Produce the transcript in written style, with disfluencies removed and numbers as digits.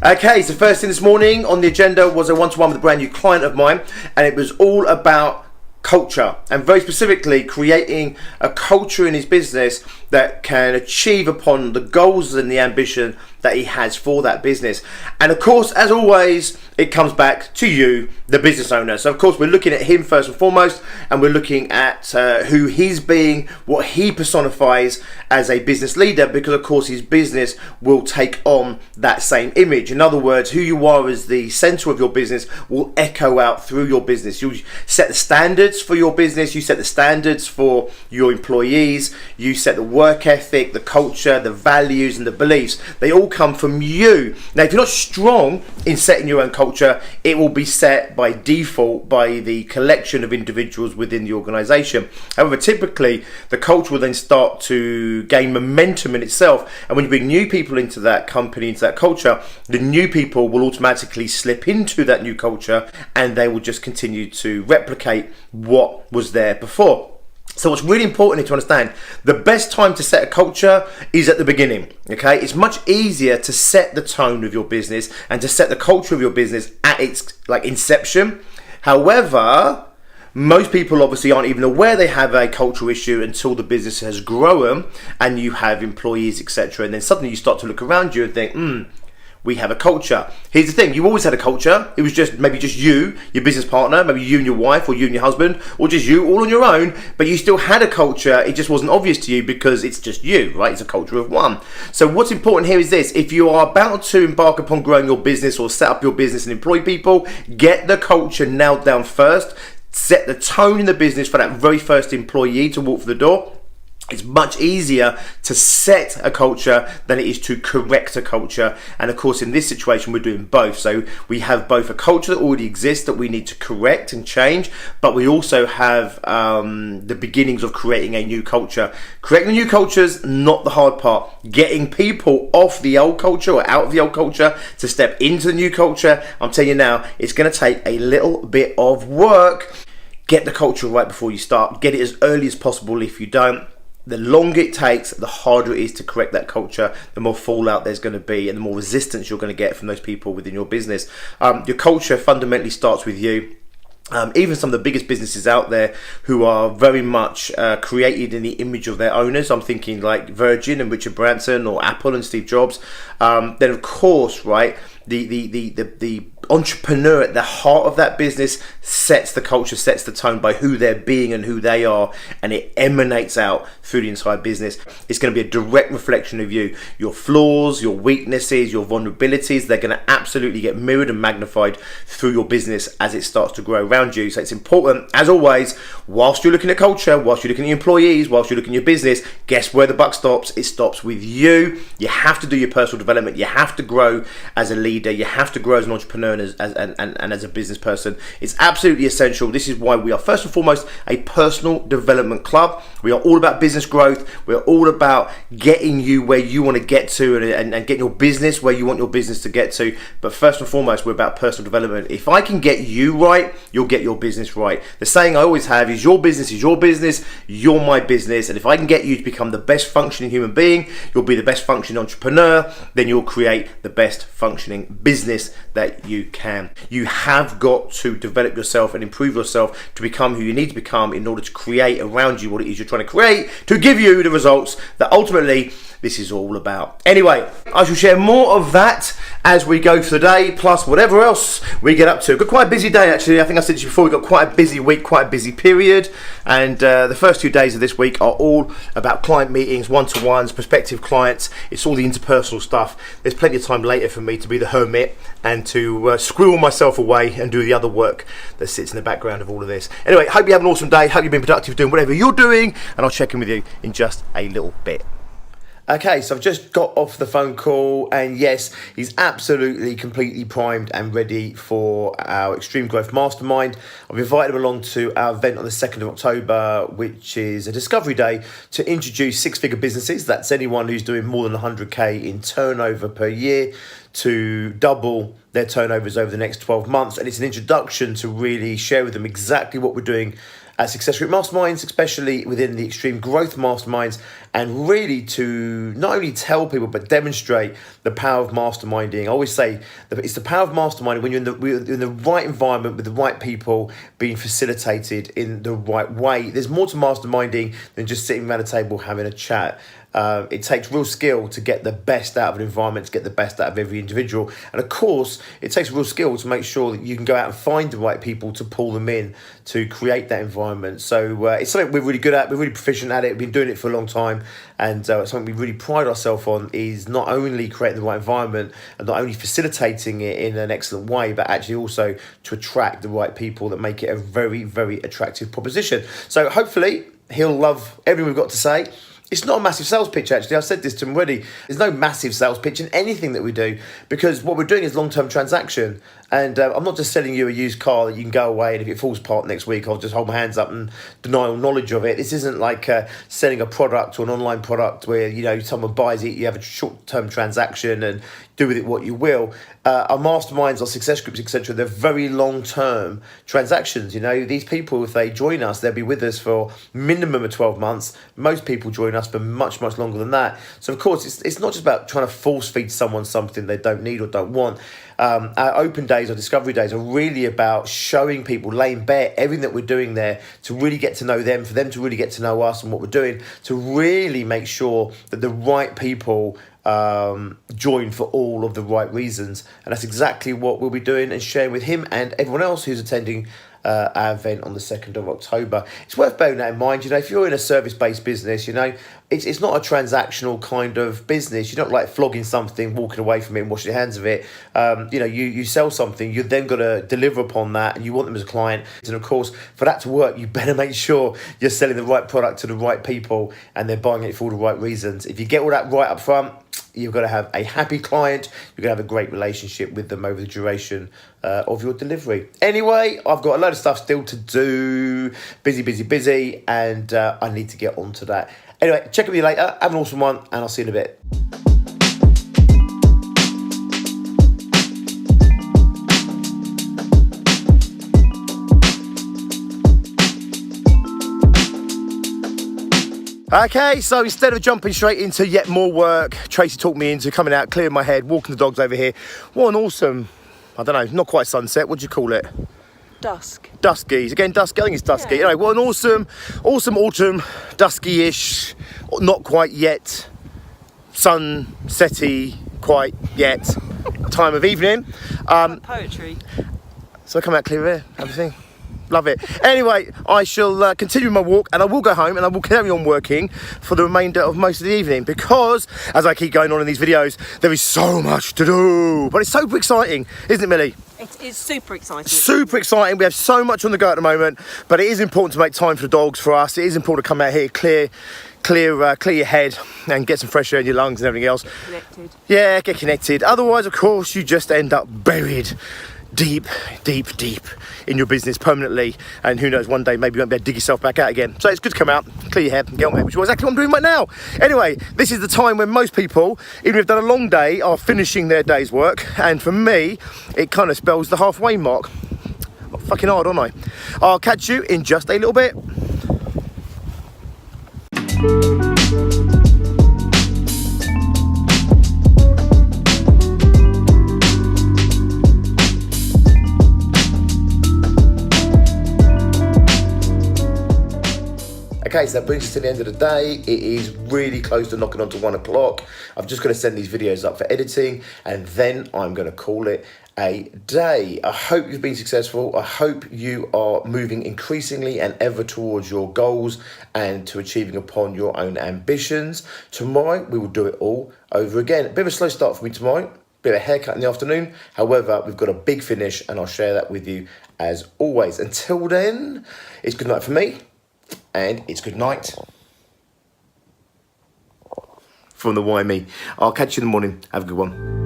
Okay, so first thing this morning on the agenda was a one-to-one with a brand new client of mine, and it was all about culture, and very specifically creating a culture in his business that can achieve upon the goals and the ambition that he has for that business. And of course, as always, it comes back to you, the business owner. So of course, we're looking at him first and foremost, and we're looking at who he's being, what he personifies as a business leader, because of course his business will take on that same image. In other words, who you are as the center of your business will echo out through your business. You set the standards for your business, you set the standards for your employees, you set the work ethic, the culture, the values and the beliefs. They all come from you. Now, if you're not strong in setting your own culture, it will be set by default by the collection of individuals within the organization. However, typically the culture will then start to gain momentum in itself, and when you bring new people into that company, into that culture, the new people will automatically slip into that new culture, and they will just continue to replicate what was there before. So what's really important to understand, the best time to set a culture is at the beginning, okay? It's much easier to set the tone of your business and to set the culture of your business at its inception. However, most people obviously aren't even aware they have a cultural issue until the business has grown and you have employees, etc. And then suddenly you start to look around you and think, we have a culture. Here's the thing, you always had a culture. It was just maybe just you, your business partner, maybe you and your wife, or you and your husband, or just you all on your own, but you still had a culture. It just wasn't obvious to you because it's just you, right? It's a culture of one. So what's important here is this: if you are about to embark upon growing your business or set up your business and employ people, get the culture nailed down first. Set the tone in the business for that very first employee to walk through the door. It's much easier to set a culture than it is to correct a culture. And of course, in this situation, we're doing both. So we have both a culture that already exists that we need to correct and change, but we also have the beginnings of creating a new culture. Creating the new culture is not the hard part. Getting people off the old culture or out of the old culture to step into the new culture, I'm telling you now, it's going to take a little bit of work. Get the culture right before you start. Get it as early as possible. If you don't, the longer it takes, the harder it is to correct that culture, the more fallout there's going to be and the more resistance you're going to get from those people within your business. Your culture fundamentally starts with you. Even some of the biggest businesses out there who are very much created in the image of their owners, I'm thinking like Virgin and Richard Branson, or Apple and Steve Jobs, then of course, right, the entrepreneur at the heart of that business sets the culture, sets the tone by who they're being and who they are, and it emanates out through the entire business. It's going to be a direct reflection of you. Your flaws, your weaknesses, your vulnerabilities, they're going to absolutely get mirrored and magnified through your business as it starts to grow around you. So it's important, as always, whilst you're looking at culture, whilst you're looking at your employees, whilst you're looking at your business, guess where the buck stops? It stops with you. You have to do your personal development. You have to grow as a leader. You have to grow as an entrepreneur and as a business person. It's absolutely essential. This is why we are first and foremost a personal development club. We are all about business growth. We're all about getting you where you want to get to and getting your business where you want your business to get to. But first and foremost, we're about personal development. If I can get you right, you'll get your business right. The saying I always have is your business is your business, you're my business. And if I can get you to become the best functioning human being, you'll be the best functioning entrepreneur, then you'll create the best functioning business that you can. You have got to develop yourself and improve yourself to become who you need to become in order to create around you what it is you're trying to create to give you the results that ultimately this is all about. Anyway, I shall share more of that as we go through the day, plus whatever else we get up to. We've got quite a busy day actually. I think I said to you before, we've got quite a busy week, quite a busy period, and the first 2 days of this week are all about client meetings, one-to-ones, prospective clients. It's all the interpersonal stuff. There's plenty of time later for me to be the hermit and to squirrel myself away and do the other work that sits in the background of all of this. Anyway, hope you have an awesome day, hope you've been productive doing whatever you're doing, and I'll check in with you in just a little bit. Okay, so I've just got off the phone call, and yes, he's absolutely completely primed and ready for our Extreme Growth Mastermind. I've invited him along to our event on the 2nd of October, which is a discovery day to introduce six-figure businesses. That's anyone who's doing more than 100K in turnover per year to double their turnovers over the next 12 months. And it's an introduction to really share with them exactly what we're doing success group masterminds, especially within the extreme growth masterminds, and really to not only tell people but demonstrate the power of masterminding. I always say that it's the power of masterminding when you're in the right environment with the right people, being facilitated in the right way. There's more to masterminding than just sitting around a table having a chat. It takes real skill to get the best out of an environment, to get the best out of every individual. And of course, it takes real skill to make sure that you can go out and find the right people to pull them in to create that environment. So it's something we're really good at. We're really proficient at it. We've been doing it for a long time. And something we really pride ourselves on is not only creating the right environment and not only facilitating it in an excellent way, but actually also to attract the right people that make it a very, very attractive proposition. So hopefully he'll love everything we've got to say. It's not a massive sales pitch, actually. I've said this to him already. There's no massive sales pitch in anything that we do, because what we're doing is long-term transaction. And I'm not just selling you a used car that you can go away and if it falls apart next week, I'll just hold my hands up and deny all knowledge of it. This isn't like selling a product or an online product where, you know, someone buys it, you have a short-term transaction and do with it what you will. Our masterminds, our success groups, etc., they're very long-term transactions. You know, these people, if they join us, they'll be with us for minimum of 12 months. Most people join us for much, much longer than that. So, of course, it's not just about trying to force-feed someone something they don't need or don't want. Our open days or discovery days are really about showing people, laying bare everything that we're doing there to really get to know them, for them to really get to know us and what we're doing, to really make sure that the right people join for all of the right reasons. And that's exactly what we'll be doing and sharing with him and everyone else who's attending our event on the 2nd of October. It's worth bearing that in mind. You know, if you're in a service-based business, you know, it's not a transactional kind of business. You're not like flogging something, walking away from it and washing your hands of it. You know, you sell something, you've then got to deliver upon that and you want them as a client. And of course, for that to work, you better make sure you're selling the right product to the right people and they're buying it for all the right reasons. If you get all that right up front, you've got to have a happy client. You're going to have a great relationship with them over the duration of your delivery. Anyway, I've got a load of stuff still to do. Busy, and I need to get on to that. Anyway, check with you later. Have an awesome one, and I'll see you in a bit. Okay, so instead of jumping straight into yet more work, Tracy talked me into coming out, clearing my head, walking the dogs over here. What an awesome, I don't know, not quite sunset, what do you call it? Dusk. Dusky. Again, dusky, I think it's dusky. Yeah. Anyway, what an awesome autumn, dusky-ish, not quite yet, sunsetty quite yet, time of evening. Poetry. So I come out clear air, everything. Love it. Anyway, I shall continue my walk and I will go home and I will carry on working for the remainder of most of the evening because, as I keep going on in these videos, there is so much to do. But it's super exciting, isn't it, Millie? It is super exciting. Super exciting. We have so much on the go at the moment, but it is important to make time for the dogs, for us. It is important to come out here, clear your head and get some fresh air in your lungs and everything else. Connected. Yeah, get connected. Otherwise, of course, you just end up buried deep in your business permanently, and who knows, one day maybe you won't be able to dig yourself back out again. So it's good to come out, clear your head and get on with it, which is exactly what I'm doing right now. Anyway, this is the time when most people, even if they've done a long day, are finishing their day's work, and for me it kind of spells the halfway mark. Fucking hard, aren't I? I'll catch you in just a little bit. Okay, so that brings us to the end of the day. It is really close to knocking on to 1 o'clock. I'm just going to send these videos up for editing and then I'm going to call it a day. I hope you've been successful. I hope you are moving increasingly and ever towards your goals and to achieving upon your own ambitions. Tomorrow, we will do it all over again. A bit of a slow start for me tomorrow. Bit of a haircut in the afternoon. However, we've got a big finish and I'll share that with you as always. Until then, it's good night for me. And it's good night from the Why Me. I'll catch you in the morning. Have a good one.